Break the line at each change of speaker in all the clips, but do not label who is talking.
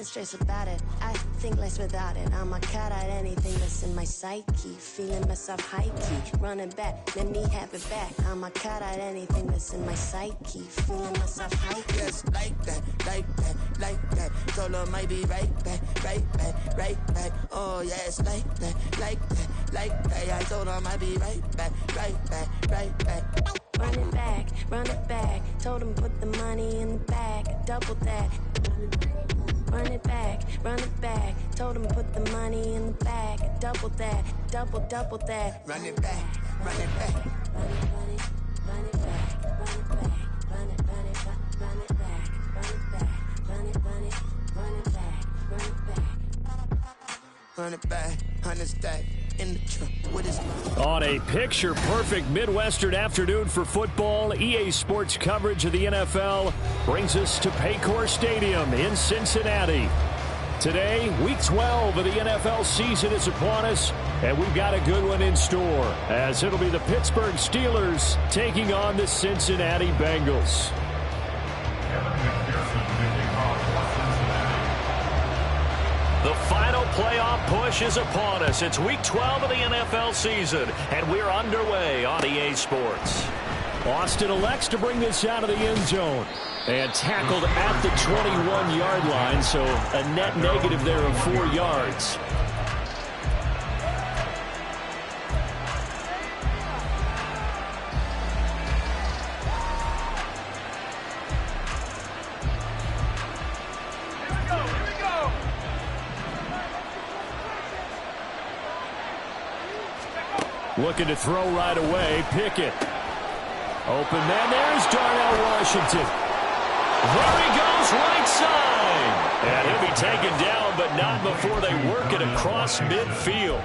feeling stressed about it. I think less without it. I'ma cut out anything that's in my psyche. Feeling myself high-key, running back, let me have it back. I'ma cut out anything that's in my psyche. Feeling myself high-key.
Yes, like that, like that, like that. Solo might be right back, right back, right back. Oh yes, like that, like that, like that. I told him I'd be right back, right back, right back.
Run it back, run it back. Told him put the money in the bag, double that. Run it back, run it back. Told him put the money in the bag, double that, double that.
Run it back, run it back.
Run it, run it, run it back, run it back, run it, run it, run it back, run it back, run it, run it, run it back, run it back.
Run it back, 100 stack. In the truck with his
On a picture-perfect Midwestern afternoon for football, EA Sports coverage of the NFL brings us to Paycor Stadium in Cincinnati. Today, Week 12 of the NFL season is upon us, and we've got a good one in store, as it'll be the Pittsburgh Steelers taking on the Cincinnati Bengals. The final playoff push is upon us. It's Week 12 of the NFL season, and we're underway on EA Sports. Austin elects to bring this out of the end zone and tackled at the 21-yard line, so a net negative there of 4 yards. Looking to throw right away. Pickett. Open man. There's Darnell Washington. There he goes, right side. And he'll be taken down, but not before they work it across midfield.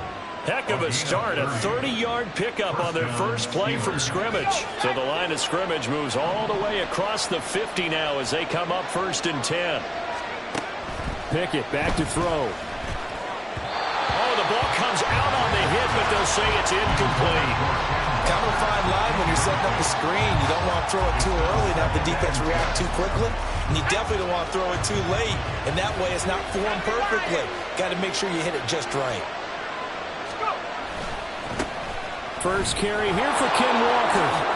Heck of a start. A 30-yard pickup on their first play from scrimmage. So the line of scrimmage moves all the way across the 50 now as they come up 1st and 10. Pickett back to throw. The ball comes out on the hit, but they'll say it's incomplete.
Kind of a fine line when you're setting up a screen. You don't want to throw it too early and have the defense react too quickly. And you definitely don't want to throw it too late. And that way it's not formed perfectly. Got to make sure you hit it just right.
First carry here for Ken Walker.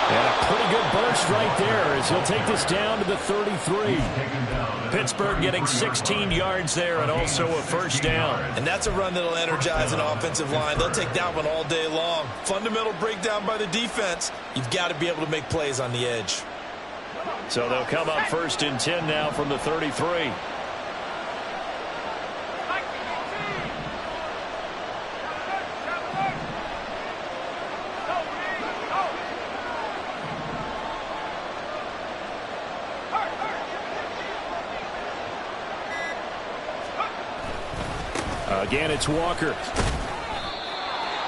And a pretty good burst right there as he'll take this down to the 33. Pittsburgh getting 16 yards there and also a first down.
And that's a run that'll energize an offensive line. They'll take that one all day long. Fundamental breakdown by the defense. You've got to be able to make plays on the edge.
So they'll come up 1st and 10 now from the 33. Again, it's Walker.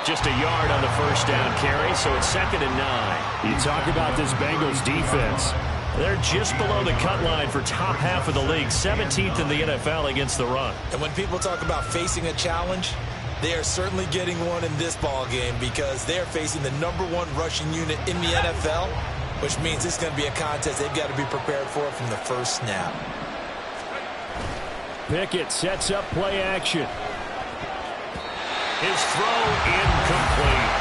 Just a yard on the first down carry, so it's 2nd and 9. You talk about this Bengals defense. They're just below the cut line for top half of the league, 17th in the NFL against the run.
And when people talk about facing a challenge, they are certainly getting one in this ball game because they're facing the #1 rushing unit in the NFL, which means it's going to be a contest they've got to be prepared for from the first snap.
Pickett sets up play action. His throw incomplete.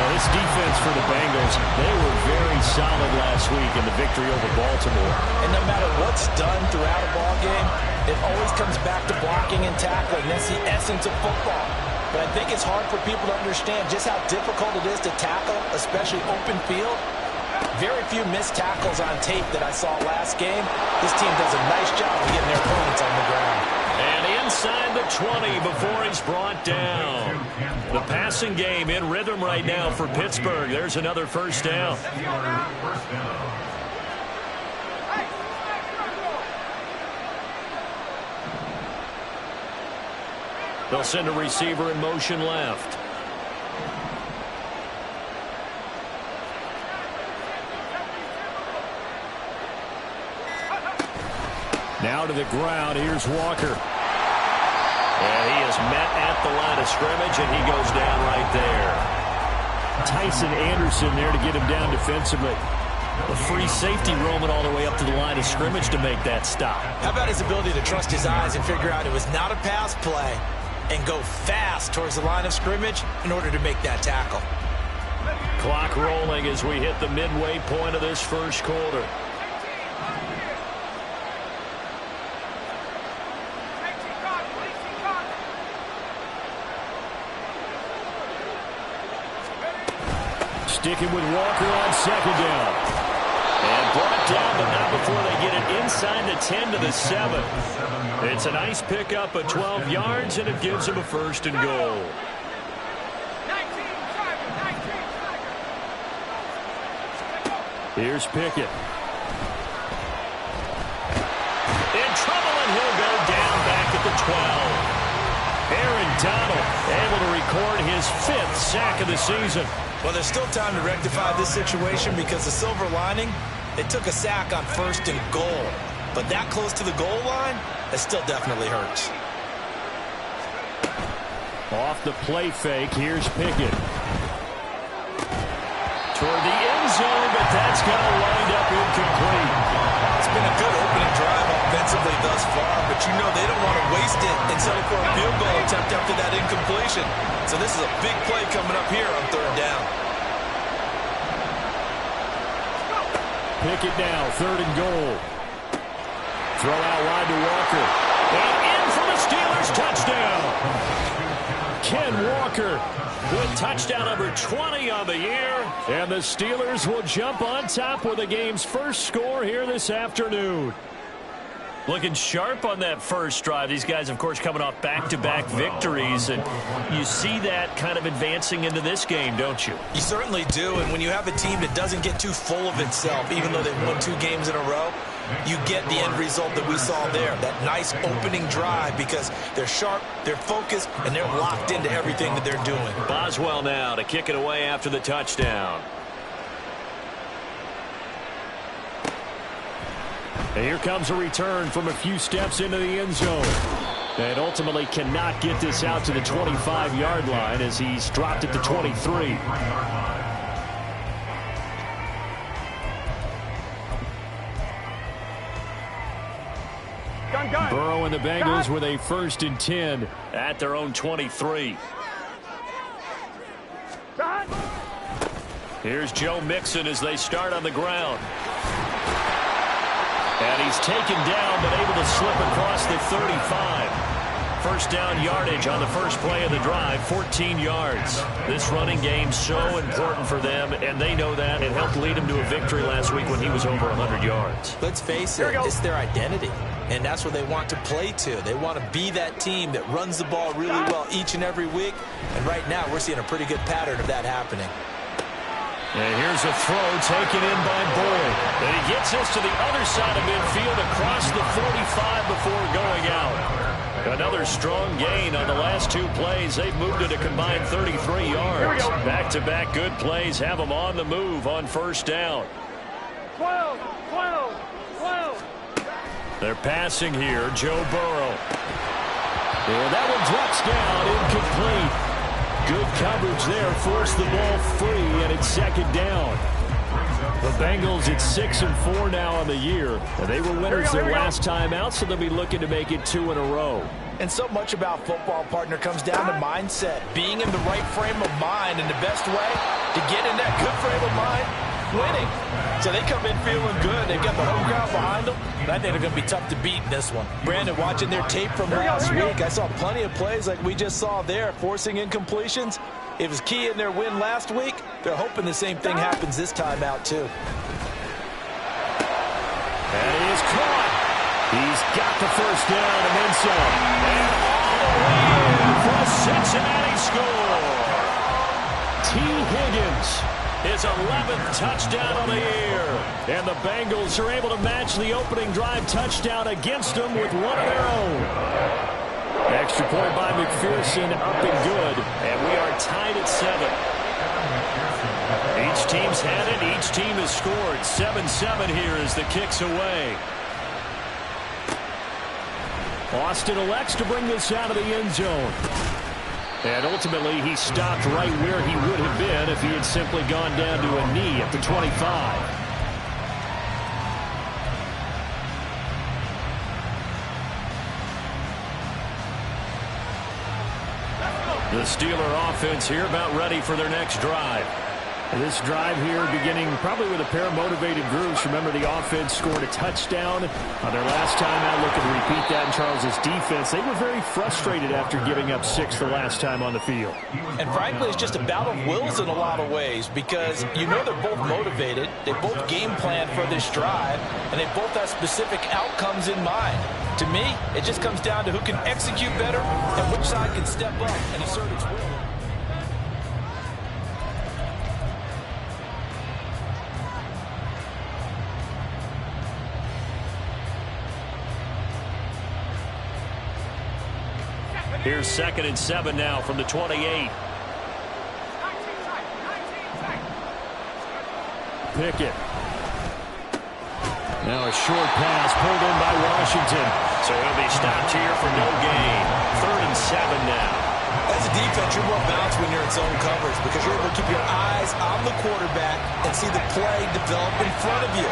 Now this defense for the Bengals, they were very solid last week in the victory over Baltimore.
And no matter what's done throughout a ball game, it always comes back to blocking and tackling. That's the essence of football. But I think it's hard for people to understand just how difficult it is to tackle, especially open field. Very few missed tackles on tape that I saw last game. This team does a nice job of getting their opponents on the ground.
And inside the 20 before he's brought down. The passing game in rhythm right now for Pittsburgh. There's another first down. They'll send a receiver in motion left. Now to the ground. Here's Walker. And he is met at the line of scrimmage, and he goes down right there. Tyson Anderson there to get him down defensively. The free safety roaming all the way up to the line of scrimmage to make that stop.
How about his ability to trust his eyes and figure out it was not a pass play and go fast towards the line of scrimmage in order to make that tackle.
Clock rolling as we hit the midway point of this first quarter. Sticking with Walker on second down. And brought down, but not before they get it inside the 10 to the 7. It's a nice pickup of 12 yards, and it gives them a first and goal. Here's Pickett. In trouble, and he'll go down back at the 12. Aaron Donald able to record his 5th sack of the season.
Well, there's still time to rectify this situation because the silver lining, they took a sack on 1st and goal. But that close to the goal line, it still definitely hurts.
Off the play fake, here's Pickett. Toward the end zone, but that's going to wind up incomplete.
It's been a good opening drive offensively thus far, but you know they don't want to waste it and settle for a field goal attempt after that incompletion. So this is a big play coming up here on 3rd down.
Pickett now, 3rd and goal. Throw out wide to Walker. And in for the Steelers, touchdown. Ken Walker with touchdown number 20 on the year. And the Steelers will jump on top with the game's first score here this afternoon. Looking sharp on that first drive. These guys, of course, coming off back-to-back victories. And you see that kind of advancing into this game, don't you?
You certainly do. And when you have a team that doesn't get too full of itself, even though they've won 2 games in a row, you get the end result that we saw there. That nice opening drive because they're sharp, they're focused, and they're locked into everything that they're doing.
Boswell now to kick it away after the touchdown. And here comes a return from a few steps into the end zone. And ultimately cannot get this out to the 25-yard line as he's dropped at the 23. Burrow and the Bengals with a 1st and 10 at their own 23. Here's Joe Mixon as they start on the ground. And he's taken down, but able to slip across the 35. First down yardage on the first play of the drive, 14 yards. This running game so important for them, and they know that. It helped lead them to a victory last week when he was over 100 yards.
Let's face it, it's their identity, and that's what they want to play to. They want to be that team that runs the ball really well each and every week, and right now we're seeing a pretty good pattern of that happening.
And here's a throw taken in by Boyd. And he gets us to the other side of midfield across the 45 before going out. Another strong gain on the last 2 plays. They've moved it a combined 33 yards. Back-to-back good plays have them on the move on 1st down.
12.
They're passing here, Joe Burrow. And that one drops down, incomplete. Good coverage there, forced the ball free, and it's 2nd down. The Bengals at 6-4 now on the year. And they were winners their last time out, so they'll be looking to make it 2 in a row.
And so much about football, partner, comes down to mindset. Being in the right frame of mind, and the best way to get in that good frame of mind, winning. So they come in feeling good. They've got the home crowd behind them. And I think they're going to be tough to beat in this one. Brandon, watching their tape from last week, I saw plenty of plays like we just saw there, forcing incompletions. It was key in their win last week. They're hoping the same thing happens this time out, too.
And he is caught. He's got the first down and then some. And all the way in for a Cincinnati score. T. Higgins, his 11th touchdown of the year. And the Bengals are able to match the opening drive touchdown against them with one of their own. Extra point by McPherson, up and good. And we are tied at 7. Each team's had it. Each team has scored. 7-7 here as the kick's away. Austin elects to bring this out of the end zone. And ultimately, he stopped right where he would have been if he had simply gone down to a knee at the 25. The Steeler offense here about ready for their next drive. This drive here beginning probably with a pair of motivated groups. Remember, the offense scored a touchdown on their last time out. Looking to repeat that in Charles's defense. They were very frustrated after giving up 6 the last time on the field.
And frankly, it's just a battle of wills in a lot of ways because you know they're both motivated. They both game plan for this drive, and they both have specific outcomes in mind. To me, it just comes down to who can execute better and which side can step up and assert its will.
Here's 2nd and 7 now from the 28. Pickett. Now a short pass pulled in by Washington. So he'll be stopped here for no gain. 3rd and 7 now.
As a defense, you're more balanced when you're in zone coverage because you're able to keep your eyes on the quarterback and see the play develop in front of you.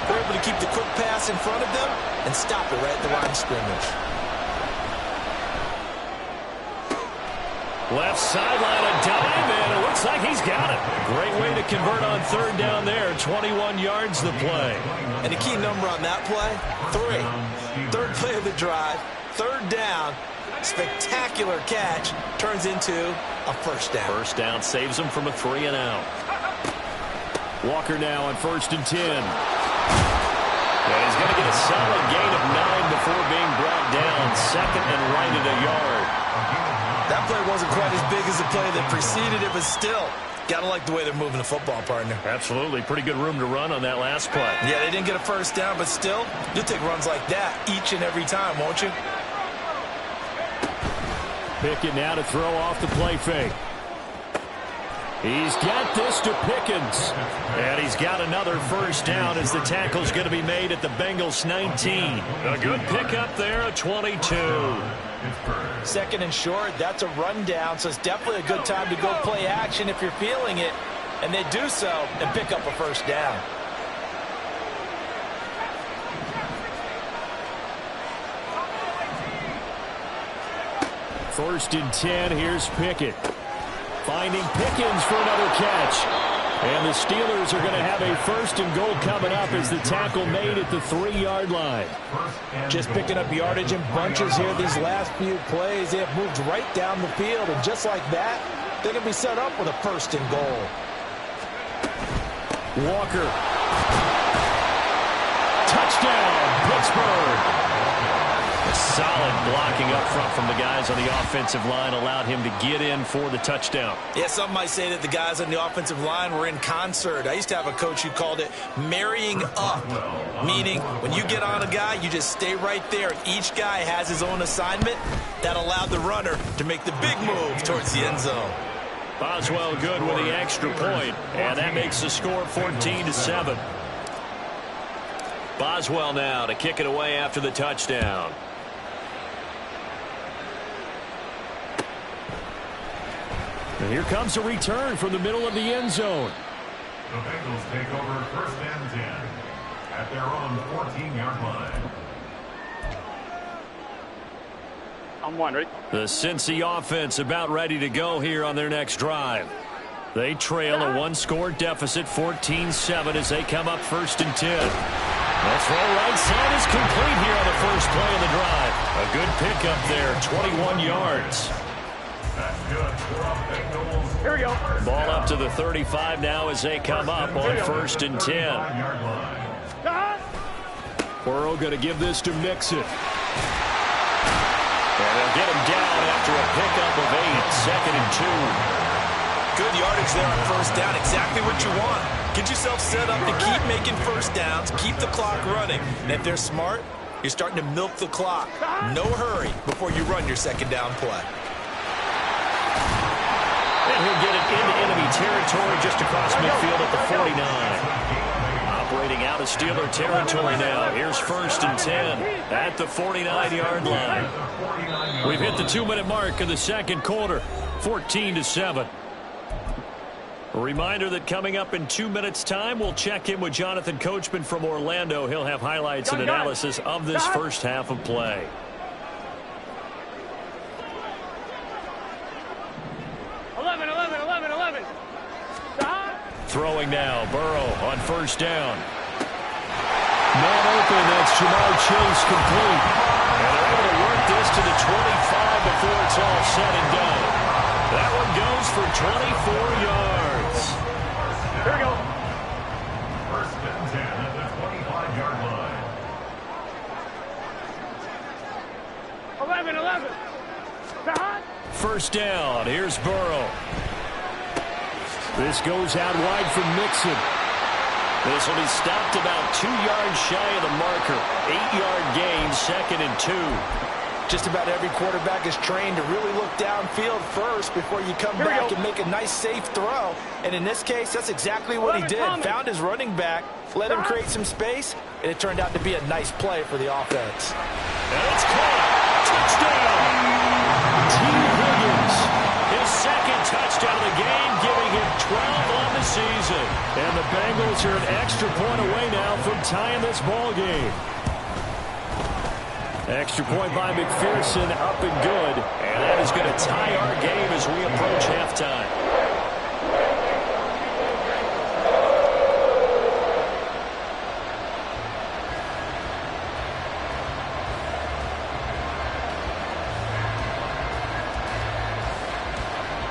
You're able to keep the quick pass in front of them and stop it right at the line of scrimmage.
Left sideline, a dime, and it looks like he's got it. Great way to convert on 3rd down there. 21 yards the play.
And the key number on that play, 3. 3rd play of the drive, 3rd down, spectacular catch, turns into a 1st down.
1st down saves him from a 3 and out. Walker now on 1st and 10. And he's going to get a solid gain of 9 before being brought down. 2nd and right at a yard.
That play wasn't quite as big as the play that preceded it, but still, gotta like the way they're moving the football, partner.
Absolutely. Pretty good room to run on that last play.
Yeah, they didn't get a 1st down, but still, you'll take runs like that each and every time, won't you?
Pickett now to throw off the play fake. He's got this to Pickens. And he's got another 1st down as the tackle's going to be made at the Bengals 19. A good pickup there, a 22.
2nd and short, that's a rundown, so it's definitely a good time to go play action if you're feeling it. And they do so and pick up a 1st down.
First and 10, here's Pickett. Finding Pickens for another catch. And the Steelers are going to have a 1st and goal coming up as the tackle made at the 3-yard line.
Just picking up yardage in bunches here these last few plays. They have moved right down the field, and just like that, they're going to be set up with a 1st and goal.
Walker. Touchdown, Pittsburgh. Solid blocking up front from the guys on the offensive line allowed him to get in for the touchdown.
Yeah, some might say that the guys on the offensive line were in concert. I used to have a coach who called it marrying up, meaning when you get on a guy, you just stay right there. Each guy has his own assignment. That allowed the runner to make the big move towards the end zone.
Boswell good with the extra point, and that makes the score 14-7. Boswell now to kick it away after the touchdown. And here comes a return from the middle of the end zone.
The Bengals take over 1st and 10 at their own 14-yard line.
I'm one, ready?
The Cincy offense about ready to go here on their next drive. They trail a 1-score deficit, 14-7, as they come up 1st and 10. That throw right side is complete here on the first play of the drive. A good pickup there, 21 yards.
That's good.
Here we go.
Ball up to the 35 now as they come up on 1st and 10. Burrow going to give this to Mixon. And they'll get him down after a pickup of 8, 2nd and 2.
Good yardage there on 1st down, exactly what you want. Get yourself set up to keep making 1st downs, keep the clock running. And if they're smart, you're starting to milk the clock. No hurry before you run your 2nd down play.
And he'll get it into enemy territory just across midfield at the 49. Operating out of Steeler territory now. Here's 1st and 10 at the 49-yard line. We've hit the 2-minute mark of the 2nd quarter, 14-7. A reminder that coming up in 2 minutes' time, we'll check in with Jonathan Coachman from Orlando. He'll have highlights and analysis of this first half of play. Throwing now, Burrow on first down. Man open, that's Jamar Chase complete. And they're able to work this to the 25 before it's all said and done. That one goes for 24 yards.
Here we go.
First and 10 at the 25-yard line.
11.
First down, here's Burrow. This goes out wide for Mixon. This will be stopped about 2 yards shy of the marker. 8-yard gain, 2nd and 2.
Just about every quarterback is trained to really look downfield first before you come back and make a nice, safe throw. And in this case, that's exactly what he did. Found his running back, let him create some space, and it turned out to be a nice play for the offense.
And it's caught. Touchdown! T. Higgins, his second touchdown of the game, giving him 12 on the season. And the Bengals are an extra point away now from tying this ball game. Extra point by McPherson, up and good. And that is going to tie our game as we approach halftime.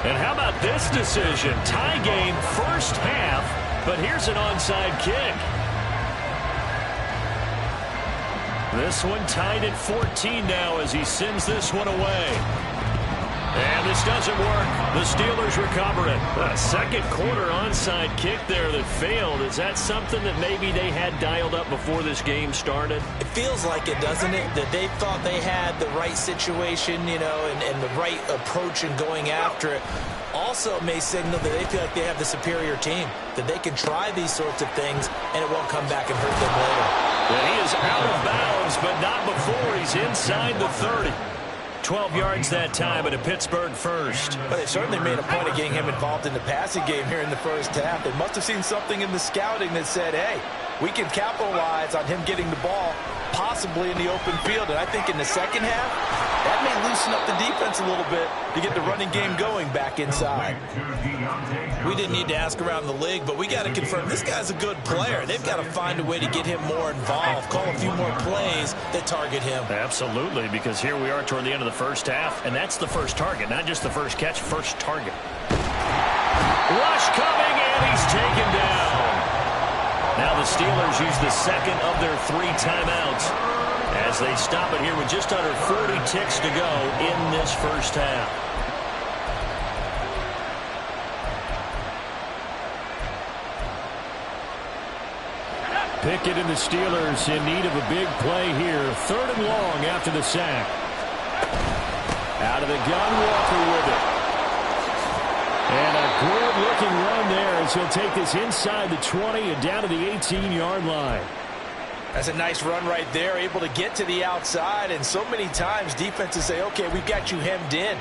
And how about this decision? Tie game first half, but here's an onside kick. This one tied at 14 now as he sends this one away. And this doesn't work. The Steelers recover it. A second quarter onside kick there that failed. Is that something that maybe they had dialed up before this game started?
It feels like it, doesn't it? That they thought they had the right situation, you know, and the right approach in going after it. Also may signal that they feel like they have the superior team, that they can try these sorts of things and it won't come back and hurt them later.
And he is out of bounds, but not before he's inside the 30. 12 yards that time, but a Pittsburgh first.
But they certainly made a point of getting him involved in the passing game here in the first half. They must have seen something in the scouting that said, hey, we can capitalize on him getting the ball, possibly in the open field. And I think in the second half, that may loosen up the defense a little bit to get the running game going back inside. We didn't need to ask around the league, but we got to confirm this guy's a good player. They've got to find a way to get him more involved, call a few more plays that target him.
Absolutely, because here we are toward the end of the first half, and that's the first target, not just the first catch, first target. Rush coming, and he's taken down. Now the Steelers use the second of their 3 timeouts as they stop it here with just under 40 ticks to go in this first half. Pickett and the Steelers in need of a big play here. 3rd and long after the sack. Out of the gun, Walker with it. And a good-looking run there as he'll take this inside the 20 and down to the 18-yard line.
That's a nice run right there, able to get to the outside. And so many times defenses say, okay, we've got you hemmed in.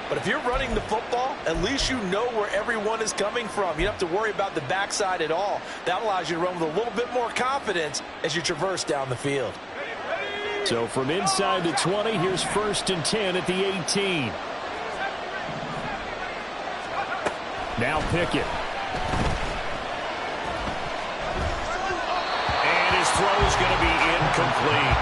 But if you're running the football, at least you know where everyone is coming from. You don't have to worry about the backside at all. That allows you to run with a little bit more confidence as you traverse down the field.
So from inside the 20, here's 1st and 10 at the 18. Now Pickett. And his throw is going to be incomplete.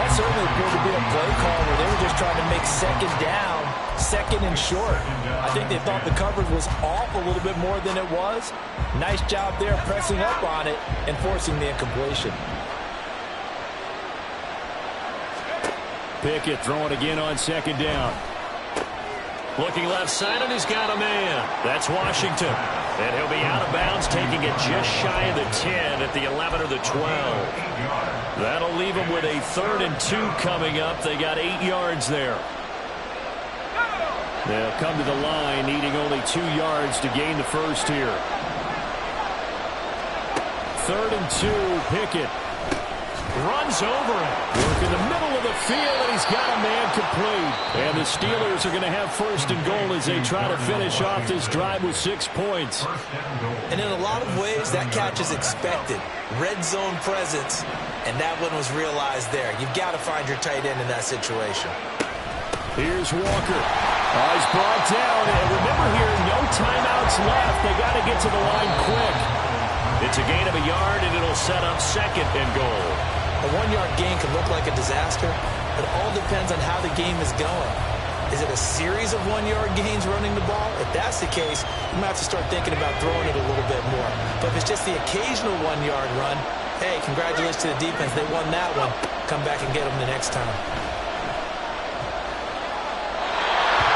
That certainly appeared to be a play call where they were just trying to make second down, second and short. I think they thought the coverage was off a little bit more than it was. Nice job there pressing up on it and forcing the incompletion.
Pickett throwing again on 2nd down. Looking left side, and he's got a man. That's Washington. And he'll be out of bounds, taking it just shy of the 10 at the 11 or the 12. That'll leave them with a 3rd and 2 coming up. They got 8 yards there. They'll come to the line, needing only 2 yards to gain the first here. 3rd and 2, Pickett. Runs over it. Work in the middle of the field, and he's got a man complete. And the Steelers are going to have 1st and goal as they try to finish off this drive with 6 points.
And in a lot of ways, that catch is expected. Red zone presence, and that one was realized there. You've got to find your tight end in that situation.
Here's Walker. Oh, he's brought down. And remember here, no timeouts left. They got to get to the line quick. It's a gain of a yard, and it'll set up 2nd and goal.
A 1-yard gain can look like a disaster. It all depends on how the game is going. Is it a series of 1-yard gains running the ball? If that's the case, you might have to start thinking about throwing it a little bit more. But if it's just the occasional 1-yard run, hey, congratulations to the defense. They won that one. Come back and get them the next time.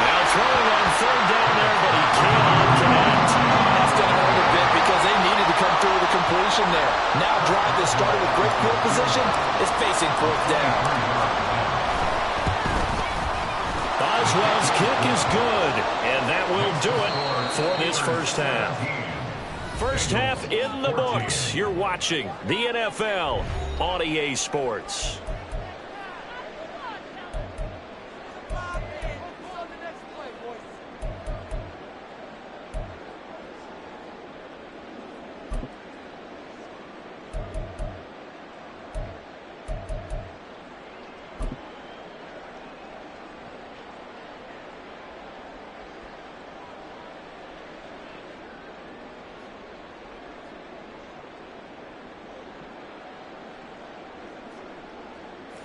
Now throwing on 3rd down there, but he cannot connect.
That's going to hurt a bit because they needed to come through with a completion there. Now drive that started with great field position is facing 4th down.
Boswell's kick is good, and that will do it for this first half. First half in the books. You're watching the NFL on EA Sports.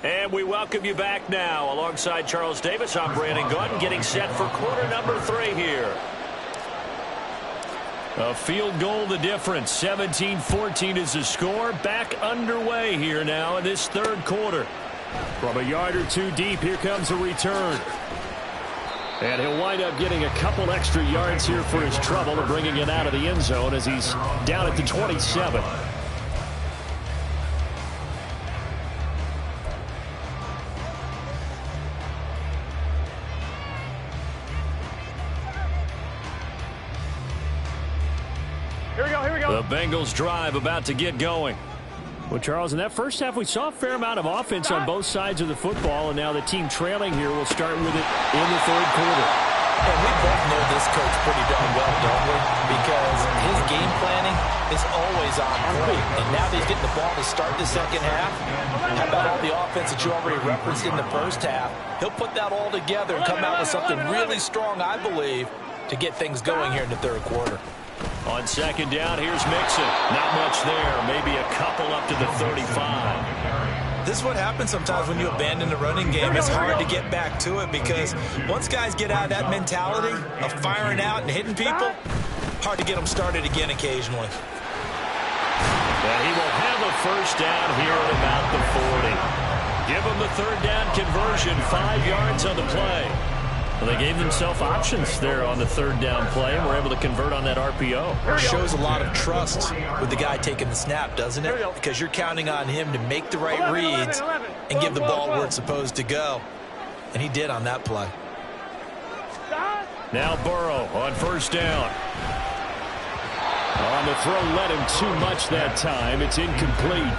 And we welcome you back now. Alongside Charles Davis, I'm Brandon Gunn, getting set for quarter number 3 here. A field goal the difference. 17-14 is the score. Back underway here now in this 3rd quarter. From a yard or 2 deep, here comes a return. And he'll wind up getting a couple extra yards here for his trouble and bringing it out of the end zone as he's down at the 27. The Bengals drive about to get going. Well, Charles, in that first half, we saw a fair amount of offense on both sides of the football, and now the team trailing here will start with it in the 3rd quarter.
And we both know this coach pretty darn well, don't we? Because his game planning is always on point. And now that he's getting the ball to start the 2nd half, how about all the offense that you already referenced in the first half? He'll put that all together and come out with something really strong, I believe, to get things going here in the 3rd quarter.
On 2nd down, here's Mixon. Not much there. Maybe a couple up to the 35.
This is what happens sometimes when you abandon the running game. It's hard to get back to it because once guys get out of that mentality of firing out and hitting people, hard to get them started again occasionally.
And he will have a first down here at about the 40. Give him the 3rd down conversion, 5 yards on the play. Well, they gave themselves options there on the 3rd down play and were able to convert on that RPO.
Shows a lot of trust with the guy taking the snap, doesn't it? Because you're counting on him to make the right reads and give the ball where it's supposed to go. And he did on that play.
Now Burrow on 1st down. On the throw, led him too much that time. It's incomplete.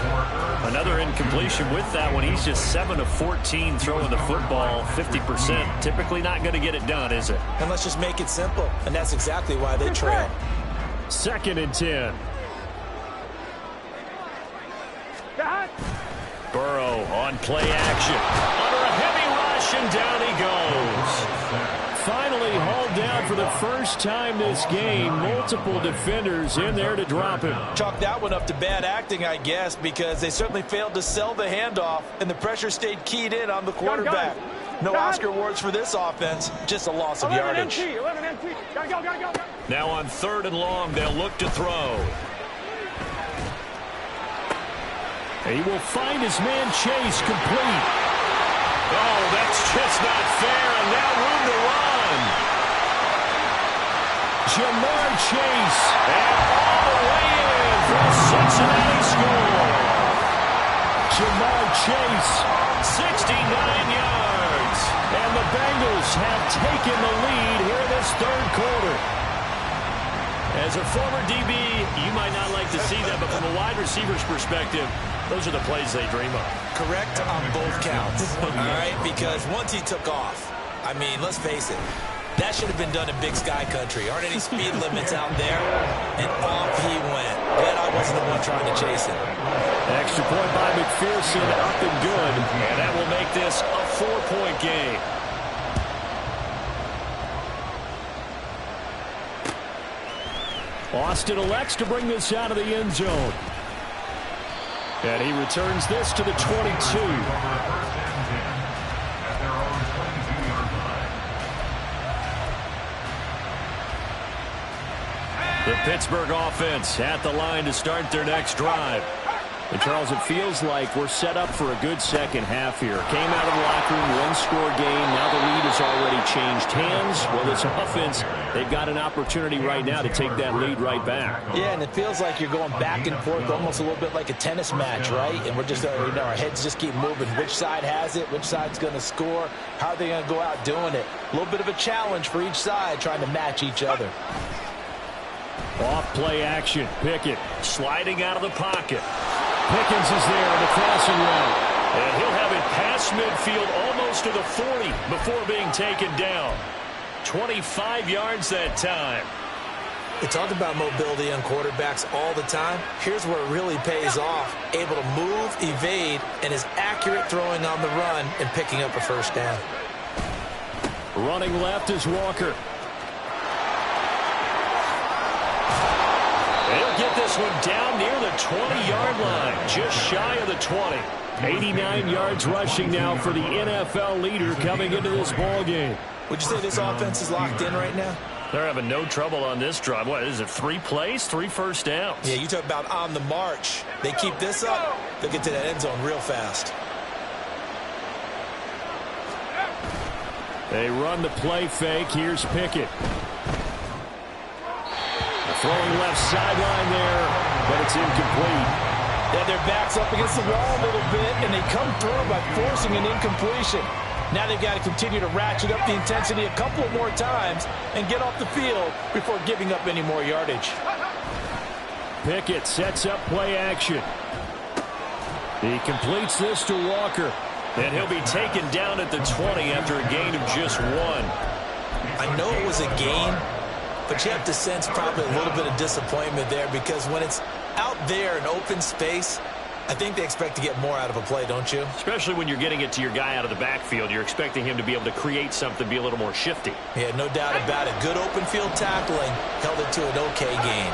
Another incompletion with that one. He's just 7 of 14 throwing the football, 50%. Typically not going to get it done, is it?
And let's just make it simple. And that's exactly why they trail.
2nd and 10. Burrow on play action. Under a heavy rush, and down he goes. Finally hauled down for the first time this game. Multiple defenders in there to drop him.
Chalk that one up to bad acting, I guess, because they certainly failed to sell the handoff, and the pressure stayed keyed in on the quarterback. No Oscar awards for this offense, just a loss of yardage.
Now on 3rd and long, they'll look to throw. He will find his man Chase complete. Oh, that's just not fair, and now room to run. Jamar Chase, and all the way in for a Cincinnati score. Jamar Chase, 69 yards, and the Bengals have taken the lead here in this 3rd quarter. As a former DB, you might not like to see that, but from a wide receiver's perspective, those are the plays they dream of.
Correct on both counts, all right? Because once he took off, I mean, let's face it, that should have been done in Big Sky country. Aren't any speed limits out there? And off he went. Glad I wasn't the one trying to chase him.
Extra point by McPherson, up and good. And that will make this a 4-point game. Austin elects to bring this out of the end zone. And he returns this to the 22. The Pittsburgh offense at the line to start their next drive. And Charles, it feels like we're set up for a good second half here. Came out of the locker room, one-score game. Now the lead has already changed hands. Well, this offense, they've got an opportunity right now to take that lead right back.
Yeah, and it feels like you're going back and forth almost a little bit like a tennis match, right? And we're just, our heads just keep moving. Which side has it? Which side's going to score? How are they going to go out doing it? A little bit of a challenge for each side trying to match each other.
Off play action. Pickett sliding out of the pocket. Pickens is there in the crossing route. And he'll have it past midfield almost to the 40 before being taken down. 25 yards that time.
We talk about mobility on quarterbacks all the time. Here's where it really pays off. Able to move, evade, and is accurate throwing on the run and picking up a first down.
Running left is Walker. They'll get this one down near the 20-yard line, just shy of the 20. 89 yards rushing now for the NFL leader coming into this ball game.
Would you say this offense is locked in right now?
They're having no trouble on this drive. What is it, 3 plays, 3 first downs?
Yeah, you talk about on the march. They keep this up, they'll get to that end zone real fast.
They run the play fake. Here's Pickett. Throwing left sideline there, but it's incomplete.
Yeah, their back's up against the wall a little bit, and they come through by forcing an incompletion. Now they've got to continue to ratchet up the intensity a couple of more times and get off the field before giving up any more yardage.
Pickett sets up play action. He completes this to Walker. And he'll be taken down at the 20 after a gain of just 1.
I know it was a gain, but you have to sense probably a little bit of disappointment there because when it's out there in open space, I think they expect to get more out of a play, don't you?
Especially when you're getting it to your guy out of the backfield. You're expecting him to be able to create something, be a little more shifty.
Yeah, no doubt about it. Good open field tackling held it to an okay gain.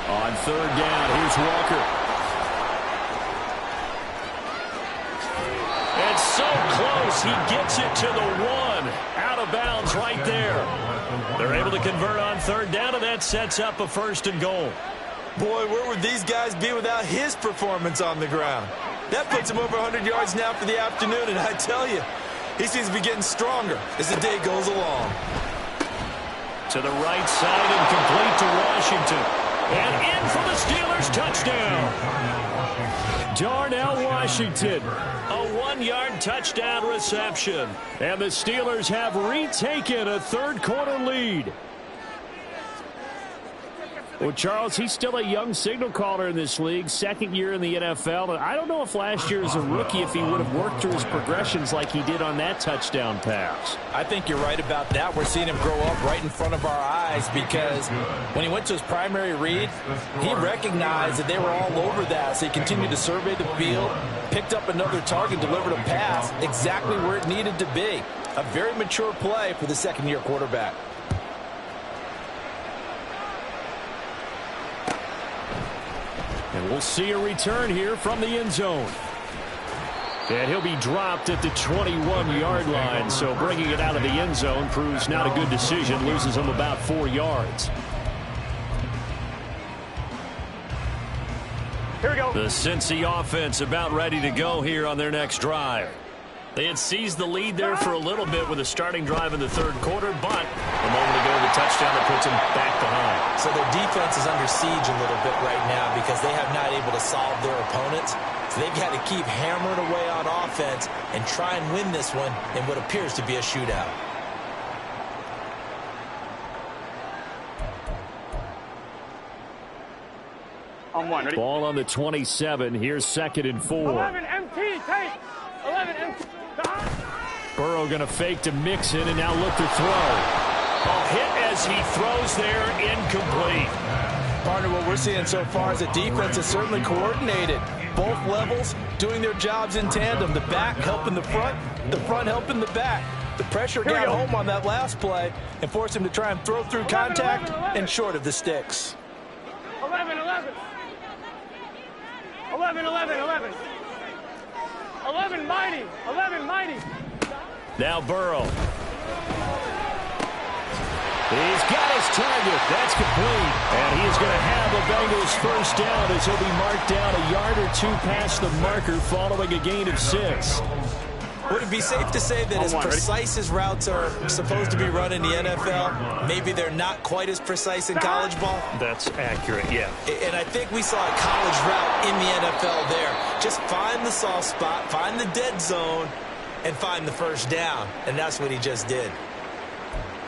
On third down, here's Walker. And so close, he gets it to the 1. Out of bounds right there. They're able to convert on third down, and that sets up a 1st and goal.
Boy, where would these guys be without his performance on the ground? That puts him over 100 yards now for the afternoon, and I tell you, he seems to be getting stronger as the day goes along.
To the right side and complete to Washington. And in for the Steelers, touchdown. Darnell Washington, a 1-yard touchdown reception. And the Steelers have retaken a third-quarter lead. Well, Charles, he's still a young signal caller in this league, 2nd year in the NFL. And I don't know if last year as a rookie, if he would have worked through his progressions like he did on that touchdown pass.
I think you're right about that. We're seeing him grow up right in front of our eyes because when he went to his primary read, he recognized that they were all over that. So he continued to survey the field, picked up another target, delivered a pass exactly where it needed to be. A very mature play for the 2nd-year quarterback.
And we'll see a return here from the end zone. And he'll be dropped at the 21-yard line. So bringing it out of the end zone proves not a good decision. Loses him about 4 yards.
Here we go.
The Cincy offense about ready to go here on their next drive. They had seized the lead there for a little bit with a starting drive in the 3rd quarter, but a moment ago the touchdown that puts them back behind.
So their defense is under siege a little bit right now because they have not able to solve their opponents. So they've got to keep hammering away on offense and try and win this one in what appears to be a shootout.
On 1, ready?
Ball on the 27. Here's 2nd and 4.
11 MT, take. 11 MT.
Burrow going to fake to Mixon and now look to throw. A hit as he throws there, incomplete.
Partner, what we're seeing so far is the defense is certainly coordinated. both levels doing their jobs in tandem. The back helping the front helping the back. The pressure got home on that last play and forced him to try and throw through contact and short of the sticks.
11, 11. 11, 11, 11. 11 mighty. 11 mighty.
Now Burrow. He's got his target. That's complete. And he is going to have the Bengals first down as he'll be marked down a yard or two past the marker following a gain of 6.
Would it be safe to say that as precise as routes are supposed to be run in the NFL, maybe they're not quite as precise in college ball?
That's accurate, yeah.
And I think we saw a college route in the NFL there. Just find the soft spot, find the dead zone, and find the first down. And that's what he just did.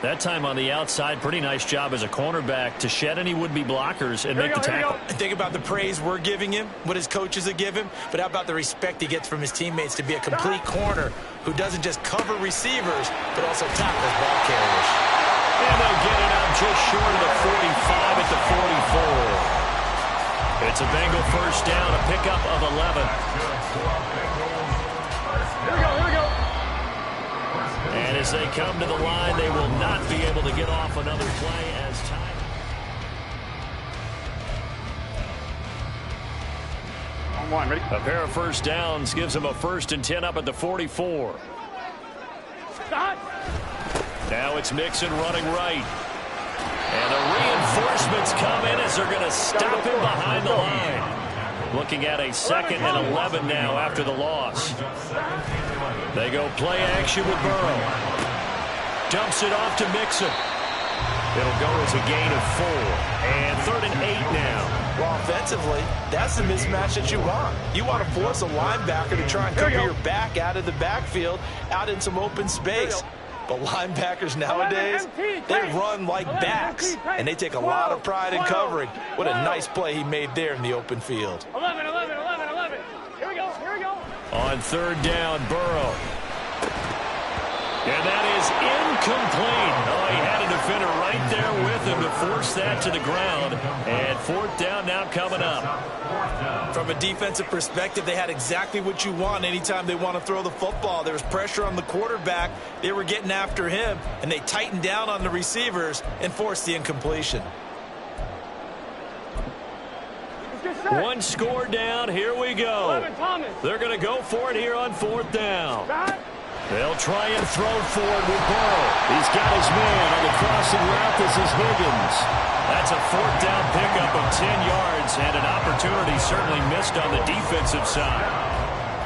That time on the outside, pretty nice job as a cornerback to shed any would-be blockers and make the tackle.
Think about the praise we're giving him, what his coaches have given him, but how about the respect he gets from his teammates to be a complete corner who doesn't just cover receivers, but also tackles ball carriers.
And they'll get it up just short of the 45 at the 44. It's a Bengal first down, a pickup of 11.
Here we go.
And as they come to the line, they will not be able to get off another play as time.
On one, ready?
A pair of first downs gives them a 1st and 10 up at the 44.
Stop.
Now it's Mixon running right. And the reinforcements come in as they're going to stop him behind the line. Looking at a 2nd and 11 now after the loss. They go play action with Burrow. Dumps it off to Mixon. It'll go as a gain of 4. And 3rd and 8 now.
Well, offensively, that's the mismatch that you want. You want to force a linebacker to try and cover your back out of the backfield, out in some open space. But linebackers nowadays, they run like backs, and they take a lot of pride in covering. What a nice play he made there in the open field.
11, 11, 11, 11. Here we go.
On 3rd down, Burrow. And that is incomplete. Oh, he had a defender right there with him to force that to the ground. And 4th down now coming up.
From a defensive perspective, they had exactly what you want anytime they want to throw the football. There was pressure on the quarterback. They were getting after him, and they tightened down on the receivers and forced the incompletion.
One score down. Here we go. They're going to go for it here on 4th down. They'll try and throw forward with Burrow. He's got his man on the crossing route. This is Higgins. That's a 4th down pickup of 10 yards and an opportunity certainly missed on the defensive side.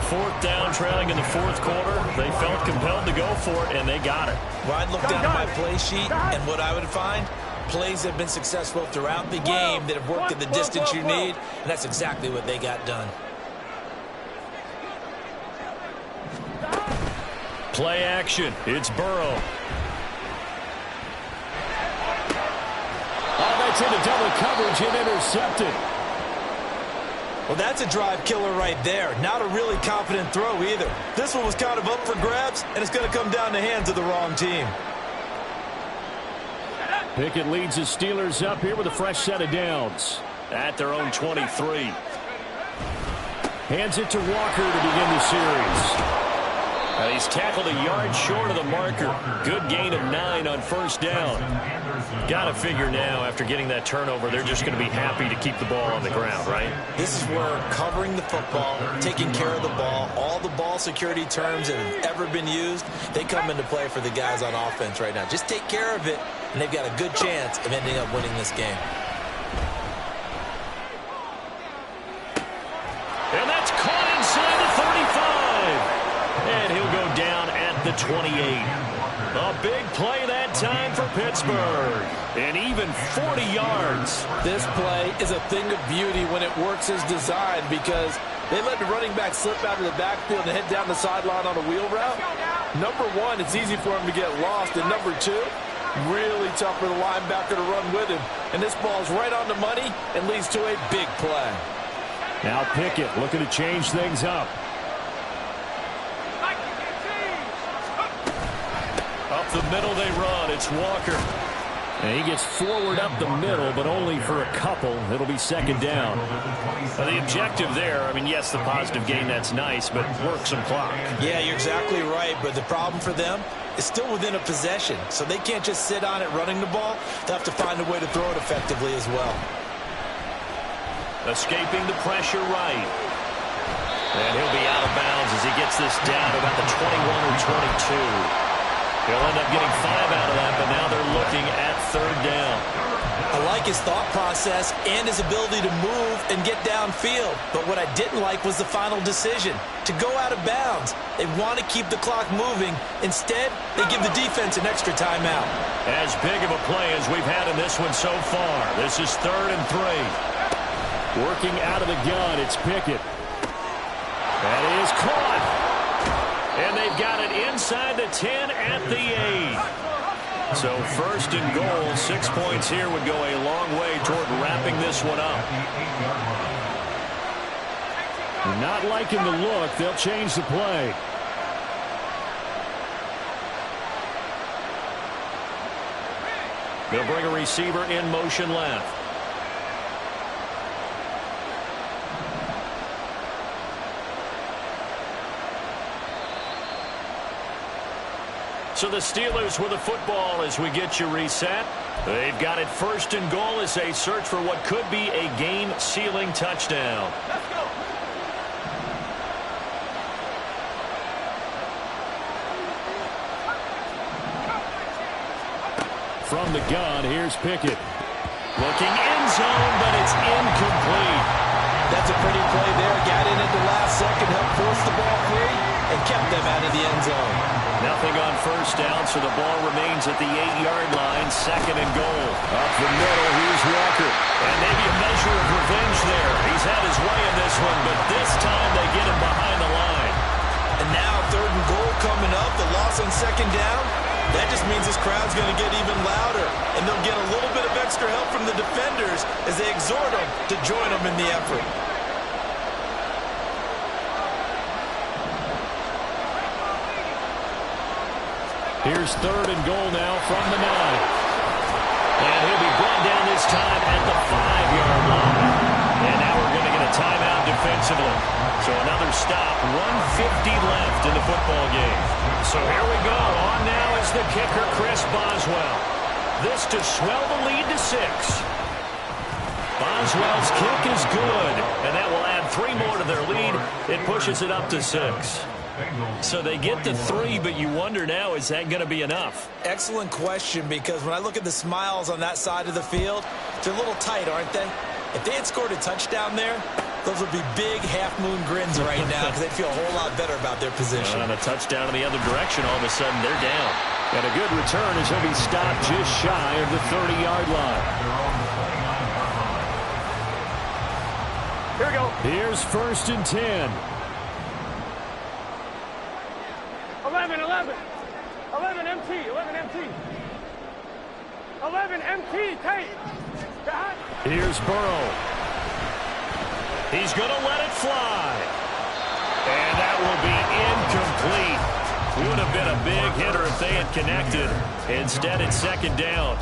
4th down trailing in the 4th quarter. They felt compelled to go for it, and they got it.
Well, I'd look down at my play sheet, and what I would find, plays have been successful throughout the game that have worked at the distance you need, and that's exactly what they got done.
Play action. It's Burrow. Oh, that's into double coverage and intercepted.
Well, that's a drive killer right there. Not a really confident throw either. This one was kind of up for grabs, and it's going to come down the hands of the wrong team.
Pickett leads the Steelers up here with a fresh set of downs at their own 23. Hands it to Walker to begin the series. He's tackled a yard short of the marker. Good gain of 9 on 1st down. Got to figure now, after getting that turnover, they're just going to be happy to keep the ball on the ground, right?
This is where covering the football, taking care of the ball, all the ball security terms that have ever been used, they come into play for the guys on offense right now. Just take care of it, and they've got a good chance of ending up winning this game.
And that's caught inside the 35. And he'll go down at the 28. A big play that time for Pittsburgh. And even 40 yards.
This play is a thing of beauty when it works as designed because they let the running back slip out of the backfield and head down the sideline on a wheel route. Number one, it's easy for him to get lost. And number two, really tough for the linebacker to run with him. And this ball's right on the money and leads to a big play.
Now Pickett looking to change things up. Up the middle they run. It's Walker. And he gets forward up the middle, but only for a couple. It'll be second down.
The objective there, I mean, yes, the positive gain, that's nice, but work some clock.
Yeah, you're exactly right, but the problem for them is still within a possession, so they can't just sit on it running the ball. They'll have to find a way to throw it effectively as well.
Escaping the pressure right. And he'll be out of bounds as he gets this down about the 21 or 22. He'll end up getting 5 out of that, but now they're looking at third down.
I like his thought process and his ability to move and get downfield. But what I didn't like was the final decision, to go out of bounds. They want to keep the clock moving. Instead, they give the defense an extra timeout.
As big of a play as we've had in this one so far. This is 3rd and 3. Working out of the gun, it's Pickett. That is caught. And they've got it inside the 10 at the 8. So 1st and goal, 6 points here would go a long way toward wrapping this one up. Not liking the look, they'll change the play. They'll bring a receiver in motion left. So the Steelers with the football as we get you reset. They've got it 1st and goal as they search for what could be a game-sealing touchdown.
Let's go.
From the gun, here's Pickett. Looking end zone, but it's incomplete.
That's a pretty play there. Got in at the last second, helped force the ball free, and kept them out of the end zone.
Nothing on 1st down, so the ball remains at the 8-yard line, 2nd and goal. Up the middle, here's Walker. And maybe a measure of revenge there. He's had his way in this one, but this time they get him behind the line.
And now 3rd and goal coming up, the loss on 2nd down. That just means this crowd's going to get even louder, and they'll get a little bit of extra help from the defenders as they exhort them to join them in the effort.
Here's 3rd and goal now from the 9. And he'll be brought down this time at the 5-yard line. And now we're going to get a timeout defensively. So another stop, 1:50 left in the football game. So here we go. On now is the kicker, Chris Boswell. This to swell the lead to 6. Boswell's kick is good, and that will add 3 more to their lead. It pushes it up to 6. So they get to 3, but you wonder now, is that going to be enough?
Excellent question, because when I look at the smiles on that side of the field, they're a little tight, aren't they? If they had scored a touchdown there, those would be big half-moon grins right now because they'd feel a whole lot better about their position.
On a touchdown in the other direction, all of a sudden they're down. And a good return as he'll be stopped just shy of the 30-yard line.
Here we go.
Here's 1st and 10.
11 MT. 11 MT, tight.
Here's Burrow. He's going to let it fly. And that will be incomplete. Would have been a big hitter if they had connected. Instead, it's 2nd down.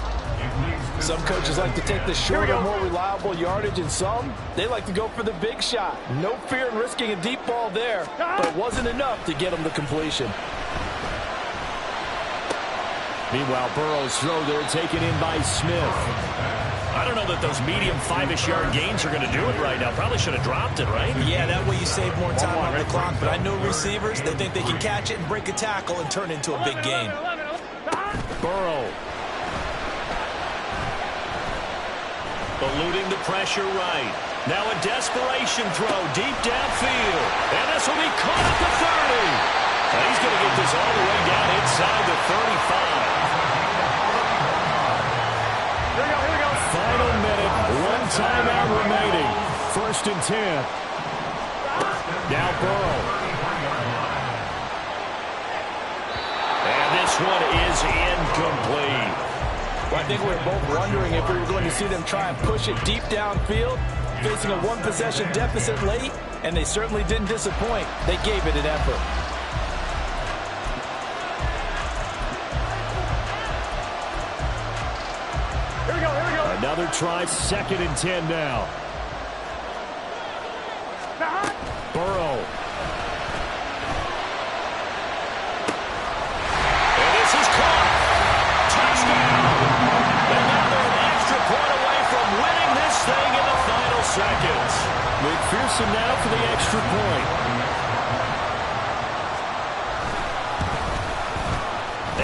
Some coaches like to take the shorter, more reliable yardage, and some, they like to go for the big shot. No fear in risking a deep ball there, but it wasn't enough to get them the completion.
Meanwhile, Burrow's throw there taken in by Smith. I don't know that those medium 5-ish yard gains are going to do it right now. Probably should have dropped it, right?
Yeah, that way you save more time on the clock. But I know receivers, they think they can catch it and break a tackle and turn into a big gain.
Burrow. Eluding the pressure right. Now a desperation throw deep downfield. And this will be caught at the 30. And he's going to get this all the way down inside the 35.
Here we go.
Final minute, 1 timeout remaining. 1st and 10. Now Burrow. And this one is incomplete.
Well, I think we were both wondering if we were going to see them try and push it deep downfield, facing a 1-possession deficit late, and they certainly didn't disappoint. They gave it an effort.
Another try, 2nd and 10 now. Burrow.
And this is caught. Touchdown. And now they're an extra point away from winning this thing in the final seconds.
McPherson now for the extra point.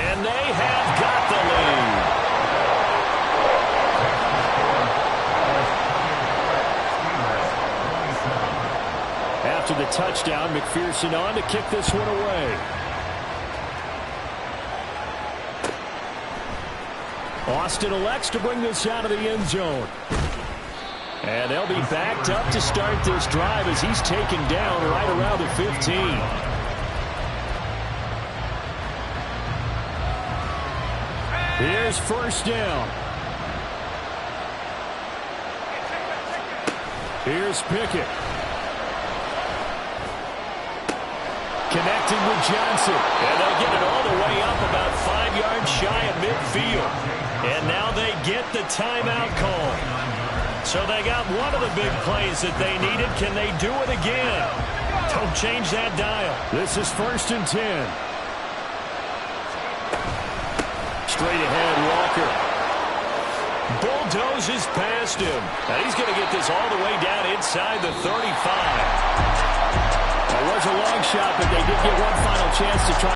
And they have got the lead.
After the touchdown, McPherson on to kick this one away. Austin elects to bring this out of the end zone. And they'll be backed up to start this drive as he's taken down right around the 15. Here's first down. Here's Pickett. Connecting with Johnson.
And they'll get it all the way up about 5 yards shy of midfield. And now they get the timeout call. So they got one of the big plays that they needed. Can they do it again? Don't change that dial.
This is 1st and 10. Straight ahead, Walker.
Bulldozes past him. And he's going to get this all the way down inside the 35.
That was a long shot, but they did get one final chance to try.